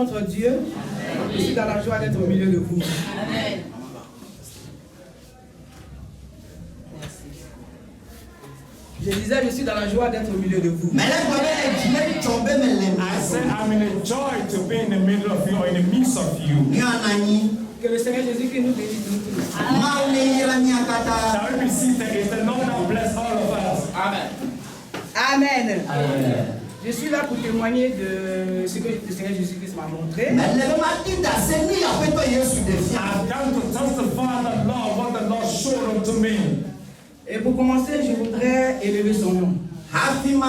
notre Dieu. Je suis dans la joie d'être au milieu de vous. Amen. Je disais, je suis dans la joie d'être au milieu de vous. I said, I'm in a joy to be in the middle of you or in the midst of you. Que le Seigneur Jésus-Christ nous bénisse nous tous. Shall we be seated? Is the Lord that bless all of us? Amen. Amen. Amen. Je suis là pour témoigner de ce que le Seigneur Jésus-Christ m'a montré. I've come to testify the Lord, what the Lord showed unto me. Et pour commencer, je voudrais élever son nom. And before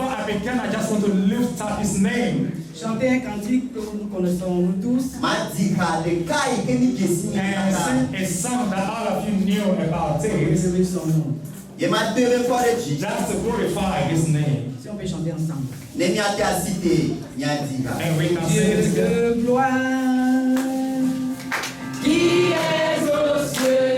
I begin, I just want to lift up his name. Chanter un cantique que nous connaissons nous tous. And sing a song that all of you knew about it. Élever son nom. Just to glorify his name. Si on peut chanter ensemble. And we can sing it Dieu together. de gloire, qui est aux cieux.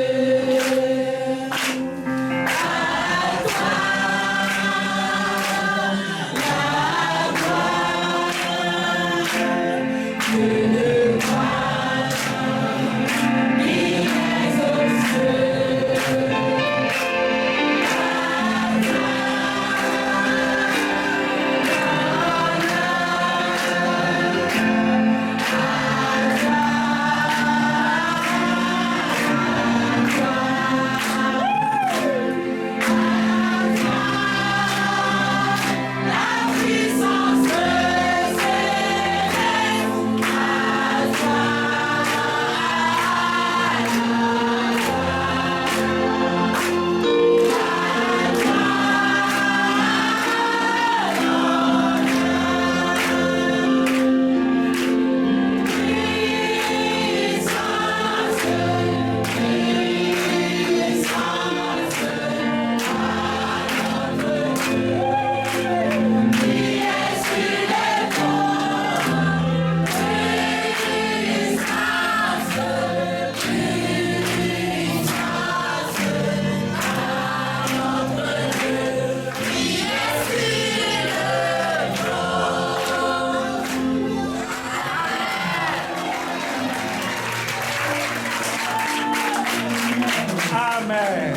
Amen.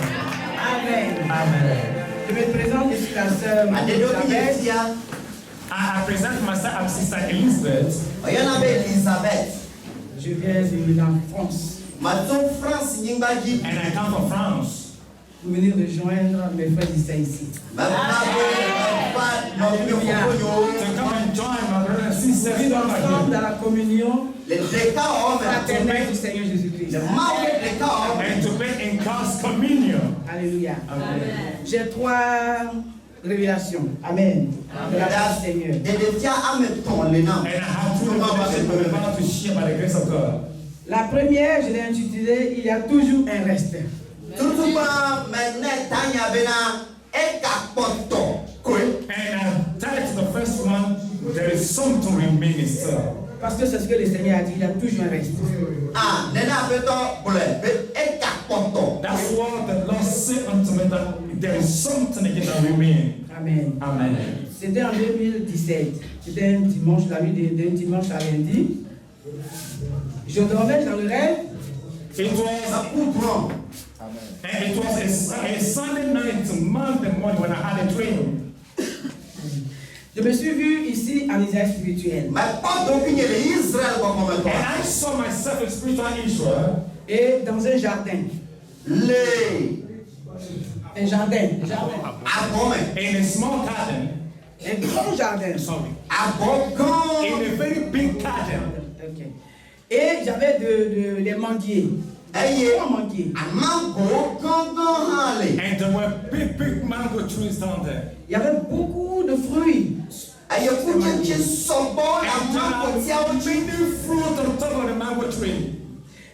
Amen. Amen. Je me présente, je suis la sœur Elisabeth. I present myself as Sister Elizabeth. Je viens de la France And I come from France. pour venir rejoindre mes frères ici. To come and join my brothers and sisters Vivre ensemble dans la communion fraternelle du and Seigneur Jésus-Christ. to be in God's communion. Alléluia. Amen. J'ai 3 révélations. Amen. De la part du Seigneur. And I have two revelations I'm about to share by the grace of God. La première, je l'ai intitulée Il y a toujours un reste. And I titled the first one, there is something remaining still. Parce que c'est ce que le Seigneur a dit, il y a toujours un reste. That's what the Lord said unto me, that there is something again that remains. Amen. Amen. C'était en 2017. C'était un dimanche, la nuit d'un dimanche à lundi. Je dormais dans le rêve. It was a good one. And it was a Sunday night to Monday morning when I had a dream. Je me suis vu ici en Israël spirituel. And I saw myself in spiritual Israel. Et dans un jardin. Un jardin. In a small garden. Un grand jardin. Sorry. In a very big garden. Okay. Et j'avais des manguiers. Trois manguiers. And there were big mango trees down there. Il y avait beaucoup de fruits. And there are many fruit on top of the mango tree.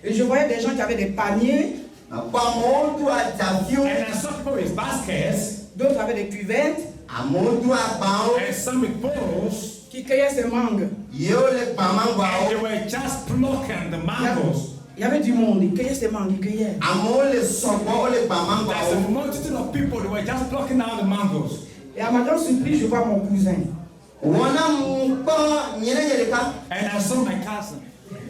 Et je voyais des gens qui avaient des paniers. And I saw people with baskets. D'autres avaient des cuvettes. And some with bowls. Qui cueillaient ces mangues. And they were just plucking the mangoes. Il y avait du monde, ils cueillaient ces mangues, ils cueillaient. There's a multitude of people who were just plucking out the mangoes. Et à ma grande surprise, je vois mon cousin. And I saw my cousin.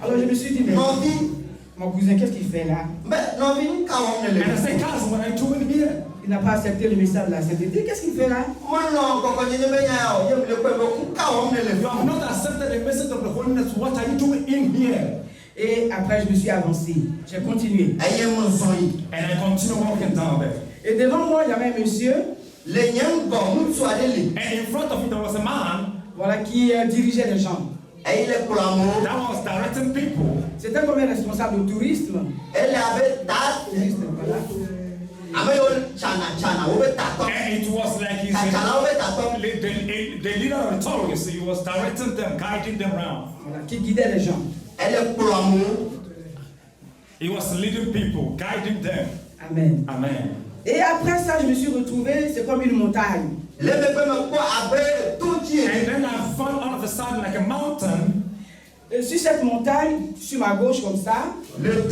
Alors je me suis dit, mais mon cousin, qu'est-ce qu'il fait là? And I said, cousin, what are you doing here? Il n'a pas accepté le message de la sainteté. Qu'est-ce qu'il fait là? You have not accepted the message of the holiness. What are you doing in here? Et après, je me suis avancé. J'ai continué. And I continue walking down there. Et devant moi, il y avait un monsieur. And in front of me, there was a man. Voilà, qui dirigeait les gens. That was directing people. C'était comme un responsable du tourisme. Tourisme, voilà. And it was like he's the leader of the tourists. He was directing them, guiding them around. Voilà, qui guidait les gens. He was leading people, guiding them. Amen. Amen. Et après ça, je me suis retrouvé, c'est comme une montagne. And then I found all of a sudden like a mountain. Et sur cette montagne, sur ma gauche comme ça, On the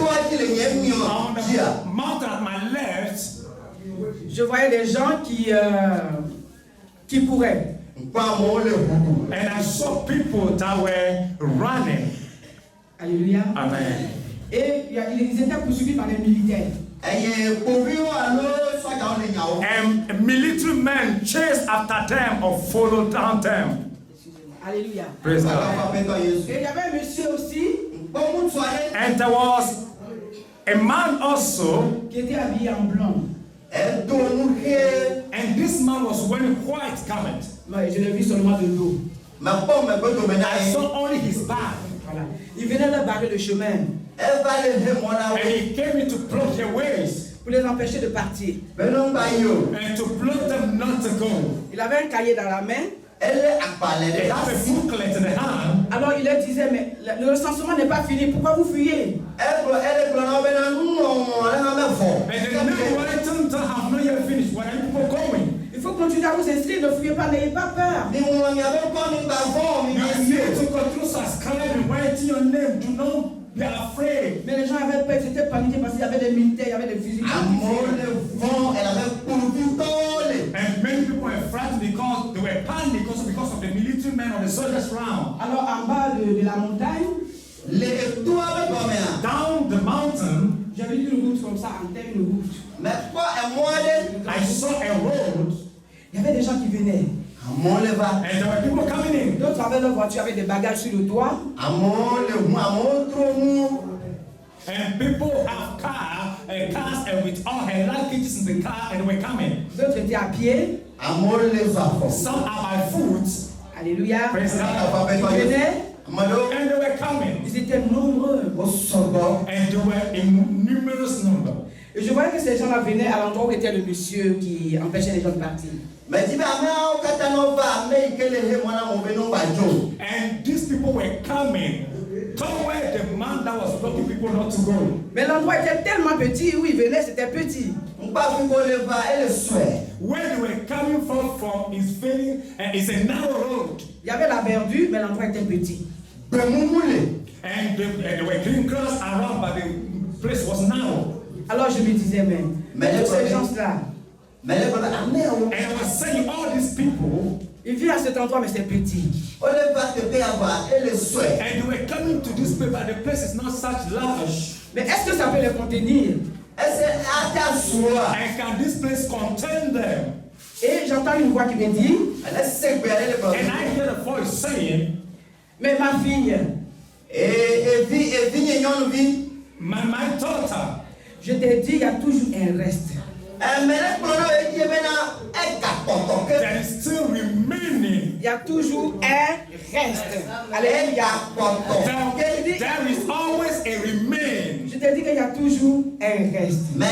mountain at my left, je voyais des gens qui couraient. and I saw people that were running. Alléluia. Amen. Et ils étaient poursuivis par les militaires. And military men chased after them or followed down them. Alléluia. Praise God. Et il y avait un monsieur aussi And there was a man also, qui était habillé en blanc. and this man was wearing white garment. Ouais, je l'ai vu seulement de dos. I saw only his back. Voilà. Il venait leur barrer le chemin And he came in to block their ways pour les empêcher de partir. and to block them not to go. Il avait un cahier dans la main. They have a booklet in the hand. Alors il leur disait, mais le recensement n'est pas fini, pourquoi vous fuyez? And the new items have not yet finished. Where are people going? Il faut continuer à vous inscrire, ne fuyez pas, n'ayez pas peur. You need to continue subscribing, writing your name. Do not be afraid. Mais les gens avaient peur, ils étaient paniqués parce qu'il y avait des militaires, il y avait des fusils. And many people were frightened because they were panicked because of the military men or the soldiers around. Alors en bas de la montagne, Down the mountain, j'avais vu une route comme ça, en terre, une route. I saw a road, Il y avait des gens qui venaient. and there were people coming in. D'autres avaient leur voiture avec des bagages sur le toit. And people have cars and with all her luggages in the car, and they were coming. D'autres étaient à pied. Some are by foot. Alléluia. Praise God. Ils venaient. And they were coming. Ils étaient nombreux. And they were in numerous number. Et je voyais que ces gens-là venaient à l'endroit où était le monsieur qui empêchait les gens de partir. And these people were coming toward the man that was blocking people not to go. Mais l'endroit était tellement petit, où ils venaient, c'était petit. Where they were coming from is very, it's a narrow road. Il y avait la verdure, mais l'endroit était petit. And there were green grass around, but the place was narrow. Alors je me disais, mais tous ces gens-là, And I was saying, all these people, ils vivent à cet endroit, mais c'est petit. and they were coming to this place, but the place is not such large. Mais est-ce que ça peut les contenir? And can this place contain them? Et j'entends une voix qui me dit, And I hear the voice saying, mais ma fille, my daughter, je t'ai dit, il y a toujours un reste. there is still remaining. Il y a toujours un reste. Alléluia. There is always a remain. Je t'ai dit qu'il y a toujours un reste. And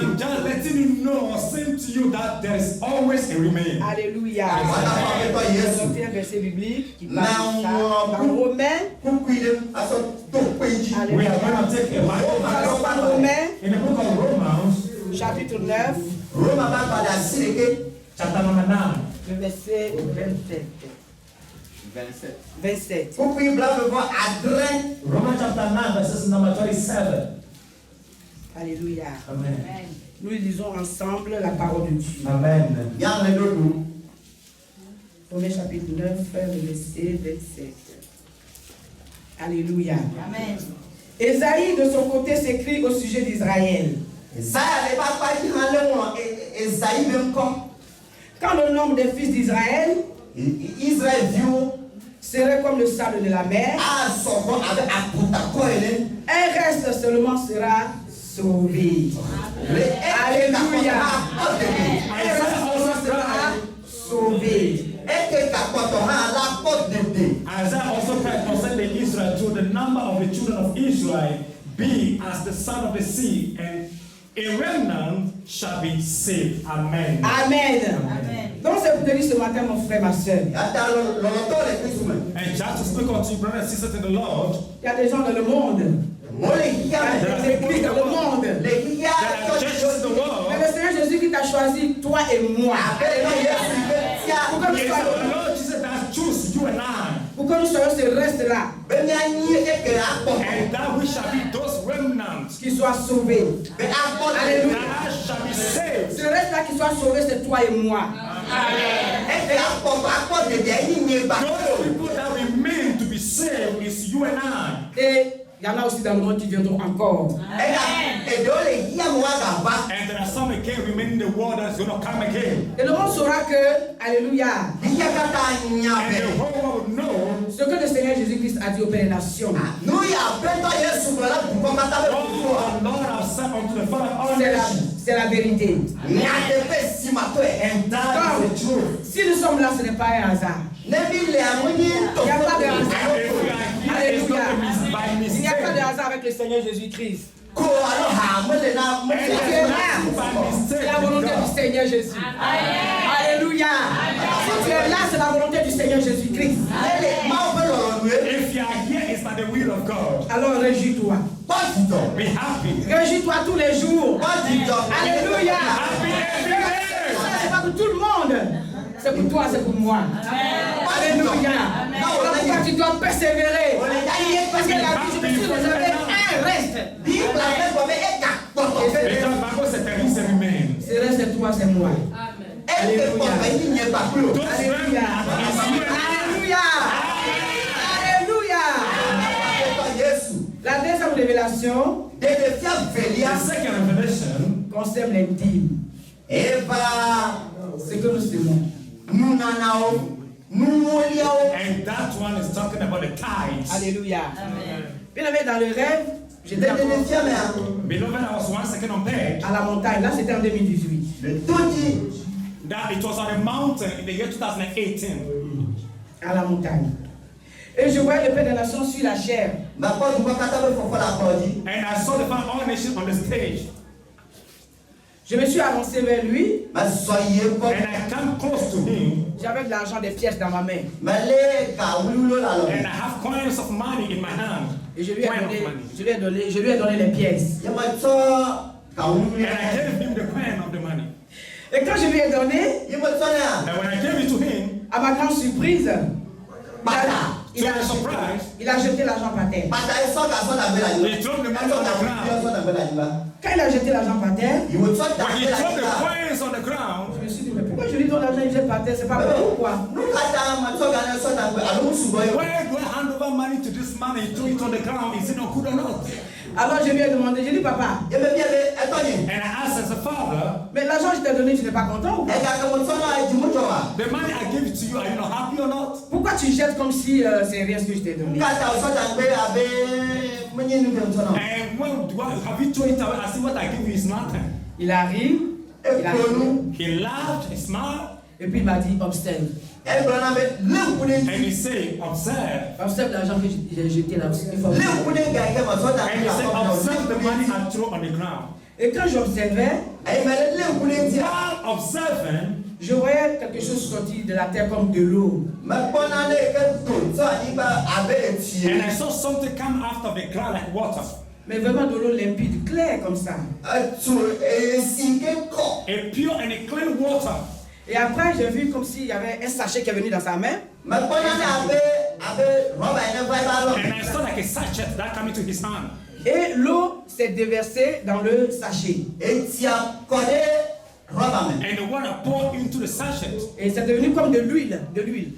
I'm just letting you know, or saying to you that there is always a remain. Alléluia. C'est un verset biblique qui parle de ça. Dans Romains. We are going to take a Alors, dans Bible Romains, in the book of Romans, chapitre 9, chapter number 9. le verset 27. Romans chapter 9, verses number 27. Alléluia. Amen. Nous lisons ensemble la parole de Dieu. Amen. Romains chapitre 9, le verset 27. Alléluia. Amen. Ésaïe, de son côté, s'écrit au sujet d'Israël. Quand le nombre des fils d'Israël serait comme le sable de la mer, un reste seulement sera sauvé. Alléluia. Un reste seulement sera sauvé. Isaiah also cried concerning Israel, to the number of the children of Israel be as the sand of the sea, and a remnant shall be saved. Amen. Amen. Amen. Donc c'est pour te dire ce matin, mon frère, ma soeur. And just to speak unto you, brothers and sisters in the Lord, Il y a des gens dans le monde. Il y a des églises dans le monde. there are churches in the world. Mais le Seigneur Jésus qui t'a choisi, toi et moi. Pour que nous Yes, the soyons, Lord Jesus that choose you and I, pour que nous soyons ce reste-là, and that we shall be those remnants qui soient sauvés. Alléluia. that shall be saved. Ce reste-là qui soit sauvé, c'est toi et moi. Those people that remain to be saved is you and I. Et il y en a aussi dans le monde qui viendront encore. And there are some again remaining in the world that's going to come again. Et le monde saura que, alléluia, And the whole world will know ce que le Seigneur Jésus-Christ a dit au Père des Nations. all the Lord has said unto the Father of all nations. C'est la vérité. And that is the truth. Si nous sommes là, ce n'est pas un hasard. Il n'y a pas de And hasard. if we are here, it's Alléluia. not by Il n'y mistake. a pas de hasard avec le Seigneur Jésus-Christ. And Si tu es là, by c'est la mistake volonté with du God. Seigneur Jésus. Alléluia. Si tu es là, c'est la volonté du Seigneur Jésus-Christ. If you are here, it's by the will of God. Alors réjouis-toi. Be happy. Réjouis-toi tous les jours. Alléluia. Happy every day. Ça, c'est pas pour tout le monde. C'est pour toi, c'est pour moi. Alléluia. Voilà pourquoi tu dois persévérer. Parce que la vie, je me suis réservé un reste. Because Bible said there is a remain. Ce reste, c'est toi, c'est moi. Those Alléluia. remnants is you and Alléluia. Alléluia. La deuxième révélation The second revelation concerne l'intime. Ce que nous aimons. and that one is talking about the tithes. Alléluia. Bien aimé, dans le rêve, j'étais encore Beloved, I was 1 second on bed à la montagne. Là, c'était en 2018. that it was on a mountain in the year 2018. À la montagne. Et je voyais le Père des Nations sur la chair. And I saw the Father of all nations on the stage. Je me suis avancé vers lui. And I came close to him. J'avais de l'argent, des pièces dans ma main. And I have coins of money in my hand. Et je lui ai Coin of donné, money. je lui ai donné les pièces. And I gave him the coin of the money. Et quand je lui ai donné, And when I gave it to him, à ma grande surprise, il a jeté l'argent par terre. he dropped the money on the ground. Quand il a jeté l'argent par terre, When he dropped the coins on the ground, je me suis dit, mais pourquoi je lui donne l'argent et il jette par terre? C'est pas bon ou quoi? where do I hand over money to this man? He threw it on the ground. Is it not good or not? Alors je lui ai demandé, je lui ai dit, papa, And I asked as a father, mais l'argent que je t'ai donné, tu n'es pas content ou quoi? the money I gave it to you, are you not happy or not? Pourquoi tu jettes comme si c'est rien ce que je t'ai donné? And when do I have you thrown it away? I see what I give you is nothing. Il arrive, He laughed, he smiled, et puis il m'a dit, observe. and he said, observe. Observe l'argent que j'ai jeté là. Il faut- And he said, observe the money I threw on the ground. Et quand j'observais, While observing, je voyais quelque chose sortir de la terre comme de l'eau. and I saw something come out of the ground like water. Mais vraiment de l'eau limpide, claire comme ça. A pure and a clean water. Et après, j'ai vu comme s'il y avait un sachet qui est venu dans sa main. And I saw like a sachet that came into his hand. Et l'eau s'est déversée dans le sachet. And the water poured into the sachet. Et c'est devenu comme de l'huile, de l'huile.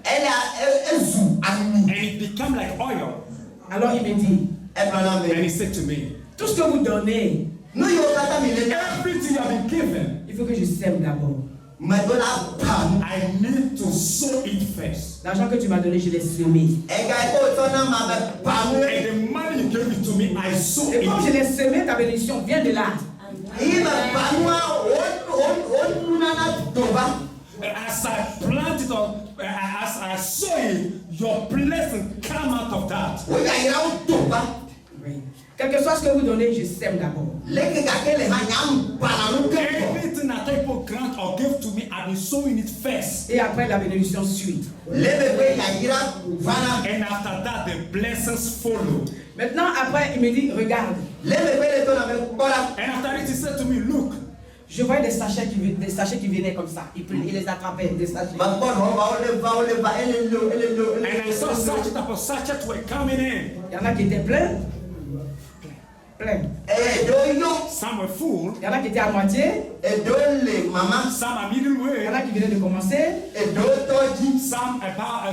And it became like oil. Alors il me dit, And he said to me, tout ce que vous donnez, everything you have been given, il faut que je sème d'abord. I need to sow it first. L'argent que tu m'as donné, je l'ai semé. And the money you gave it to me, I sow Et comme je it. l'ai semé, ta bénédiction vient de là. As I plant it on, as I sow it, your blessing come out of that. Oui. Quel que soit ce que vous donnez, je sème d'abord. Anything that people grant or give to me, I've been sowing it first. Et après, la bénédiction suit. And after that, the blessings follow. Maintenant, après, il me dit, regarde. And after it, he said to me, look. Je voyais des sachets qui venaient comme ça. Il les attrapait, des sachets. And I saw sachets after sachets were coming in. Il y en a qui étaient pleins. Pleins. Some were full. Il y en a qui étaient à moitié. Some are middle Il y en way. a qui venaient de commencer.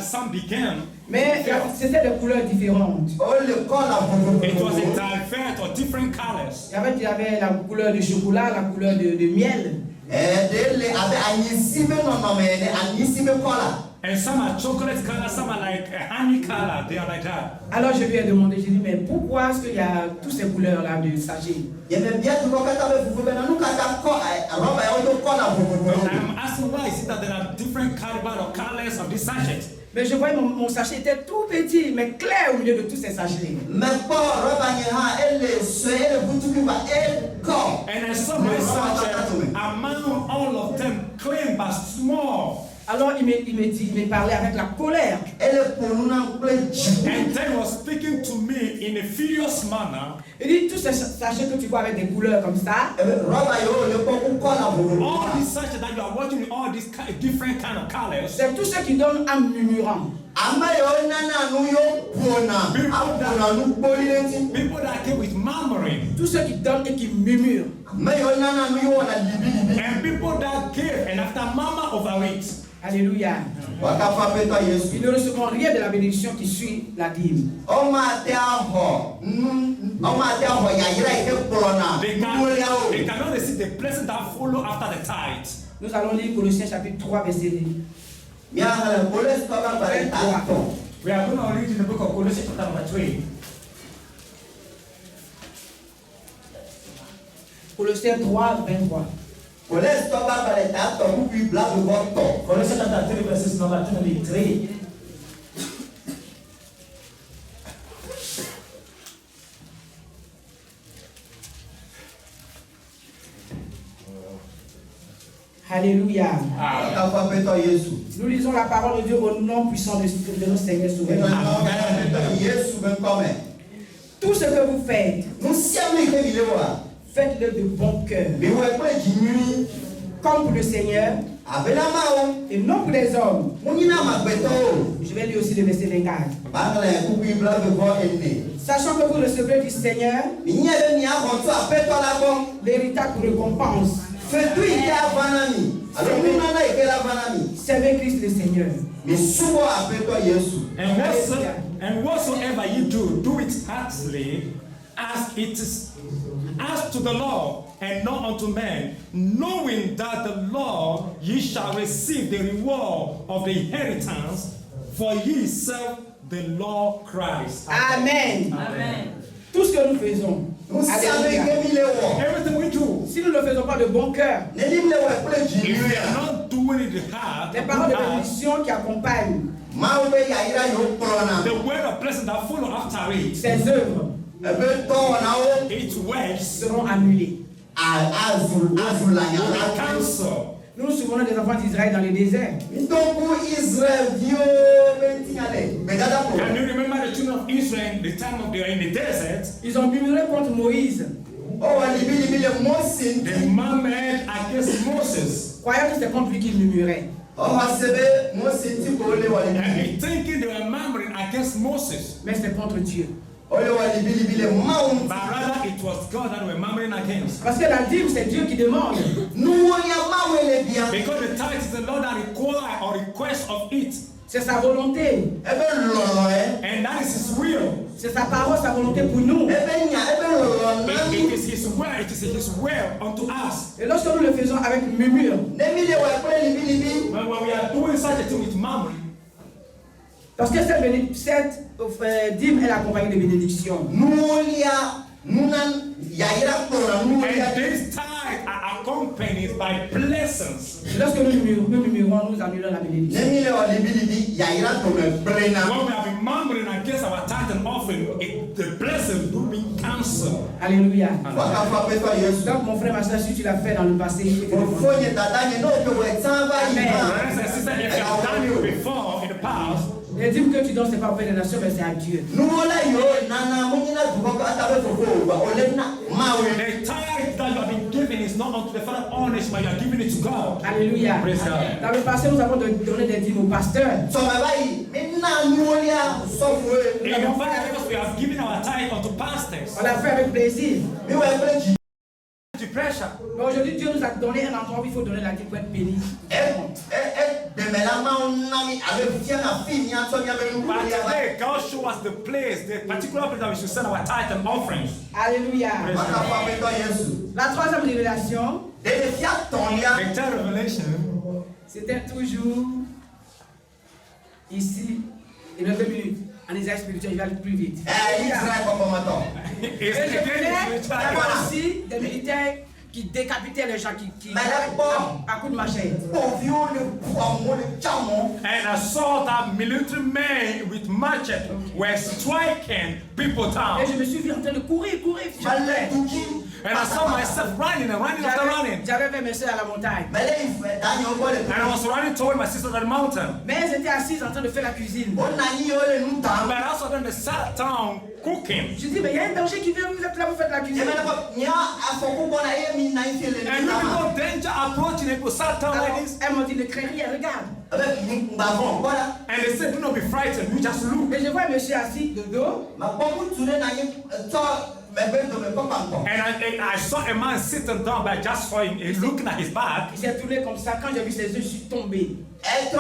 Some began. Mais c'était de couleurs différentes. It was in different or different colors. Il y avait la couleur de chocolat, la couleur de miel. And some are chocolate color, some are like a honey color. They are like that. Alors je lui ai demandé, j'ai dit, mais pourquoi est-ce qu'il y a toutes ces couleurs-là de sachets? And I'm asking why is it that there are different caliber or colors of this sachet? Mais je voyais mon sachet était tout petit, mais clair au milieu de tous ces sachets. And I saw my sachet among all of them clean but small. Alors il me parlait avec la colère. And then was speaking to me in a furious manner. Il dit, tous ces sachets que tu vois avec des couleurs comme ça, All these sachets that you are watching, all these different kind of colors. c'est tous ceux qui donnent en murmurant. People that came with murmuring. Tous ceux qui donnent et qui murmurent. And people that gave and after murmur over it. Alléluia. Ils ne recevront rien de la bénédiction qui suit la dîme. They cannot receive the blessing that follow after the tithe. Nous allons lire Colossiens chapitre 3, verset 2. We are going to read in the book of Colossians chapter number 3. Colossiens 3, 23. Colossians chapter 3 verses number 23. Alléluia. Nous lisons la parole de Dieu au nom puissant de notre Seigneur souverain. Tout ce que vous faites, faites-le de bon cœur, comme pour le Seigneur et non pour les hommes. Je vais lire aussi le verset 24. Sachant que vous recevrez du Seigneur l'héritage pour récompense. Servez Christ le Seigneur. And whatsoever you do it heartily, as to the Lord, and not unto men, knowing that the Lord ye shall receive the reward of the inheritance, for ye serve the Lord Christ. Amen. Amen. Tout ce que nous faisons, everything we do, si nous ne le faisons pas de bon cœur, if we are not doing it the heart, les paroles de bénédiction qui accompagnent the word of blessing that follow after it, ces œuvres, its works seront annulées. cancel. Nous nous souvenons des enfants d'Israël dans le désert. Can you remember the children of Israel, the time of they were in the desert? Ils ont murmuré contre Moïse, They murmured against Moses, croyant que c'était contre lui qu'ils murmuraient. and they thinking they were murmuring against Moses, Mais c'est contre Dieu. But rather it was God that we're murmuring against. Parce que la dîme, c'est Dieu qui demande. Because the tithe is the Lord that requires or requests of it. C'est sa volonté. And that is His will. C'est sa parole, sa volonté pour nous. It is His will. It is His will unto us. Et lorsque nous le faisons avec murmure, When we are doing such a thing with murmuring, parce que cette dîme est accompagnée de bénédictions. and these tithes are accompanied by blessings. Lorsque nous murmurons, nous annulons la bénédiction. When we have been murmuring against our tithe and offering, the blessing will be cancelled. Alléluia. Donc mon frère, ma soeur, si tu l'as fait dans le passé, il faut te Brothers and sisters, if you have done it before in the past, les dîmes que tu donnes, ce n'est pas auprès des nations, mais c'est à Dieu. the tithe that you have been given is not unto the Father honest, but you are giving it to God. Alléluia. Praise God. Dans le passé, nous avons donné des dîmes aux pasteurs. In the past, because we have given our tithe unto pastors, On l'a fait avec plaisir. to pressure. Mais aujourd'hui, Dieu nous a donné un endroit où il faut donner la dîme pour être béni. But today, God show us the place, the particular place that we should send our tithe and offerings. Alléluia. La troisième révélation, The third revelation c'était toujours ici, il y a 2 minutes. En Israël spirituel, il va aller plus vite. is Et je again connais, il y avait spiritual. aussi des militaires qui décapitaient les gens qui à coups de machette. And I saw that military men with machete were striking people down. Et je me suis vu en train de courir. And I saw myself running after running. J'avais fait mes soeurs à la montagne. And I was running toward my sisters at the mountain. Mais elles étaient assises en train de faire la cuisine. But I saw them, they sat down cooking. Je dis, mais il y a un danger qui vient, vous êtes là, vous faites la cuisine. And look at danger approaching, people sat down Alors, like this. elles m'ont dit, ne crains rien, regarde. And they said, do not be frightened, you just look. Et je vois un monsieur assis de dos. And I saw a man sitting down, but I just saw him looking at his back. Il s'est tourné comme ça. Quand j'ai vu ses yeux, je suis tombé. He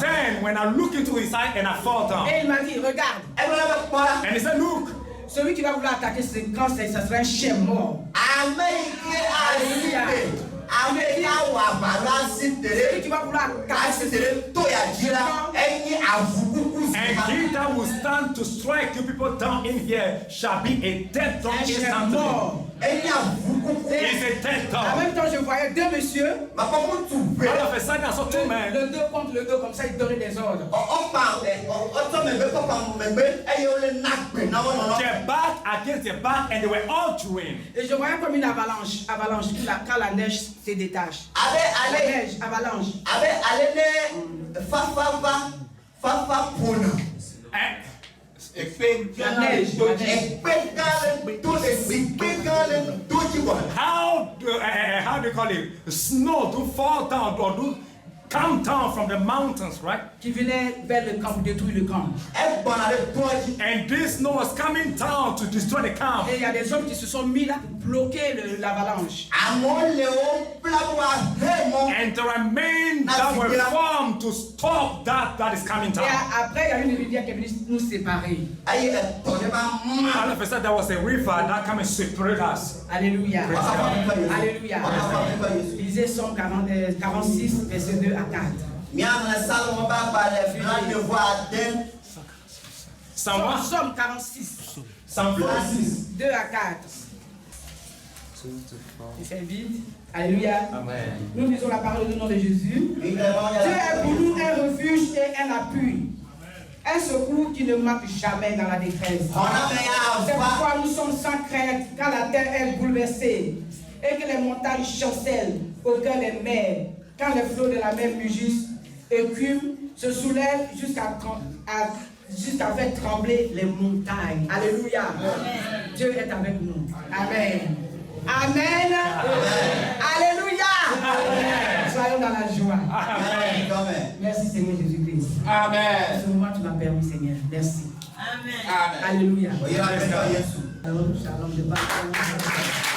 turned when I looked into his eye and I fall down. Et il m'a dit, regarde. And he said, look, Celui qui va vouloir attaquer, c'est quand ça sera un chien mort. Alléluia. Celui qui va vouloir attaquer, and he that will stand to strike you people down in here shall be a dead dog un chien instantly. mort. He's a dead En dog. même temps, je voyais 2 messieurs. All of a sudden I saw two men. Le dos contre le dos, comme ça, ils donnaient des ordres. Their back against their back, and they were altering. Et je voyais comme une avalanche quand la neige se détache. La neige, avalanche. La neige. How do you call it? Snow to fall down or do come down from the mountains, right? Qui venait vers le camp pour détruire le camp. And this snow was coming down to destroy the camp. Et il y a des hommes qui se sont mis là pour bloquer l'avalanche. And there are men that were formed to stop that is coming Et down. après, il y a une rivière qui est venue nous séparer. All of a sudden, there was a river that came and separated us. Alléluia. Praise God. Alléluia. Lisez Somme 46, verset 2 à 4. Somme 46, Psalm 46. 2 à 4. Il fait vite. Alléluia. Amen. Nous lisons la parole du nom de Jésus. Dieu est pour nous un refuge et un appui. Un secours qui ne manque jamais dans la détresse. C'est pourquoi nous sommes sans crainte quand la terre est bouleversée et que les montagnes chancellent au cœur des mers, quand les flots de la mer mugissent, écument, se soulèvent jusqu'à faire trembler les montagnes. Alléluia. Dieu est avec nous. Amen. Amen. Alléluia. Soyons dans la joie. Amen. Merci Seigneur Jésus-Christ. Amen. Ce moment, tu m'as permis, Seigneur. Merci. Amen. Alléluia. Amen. Shalom, shalom.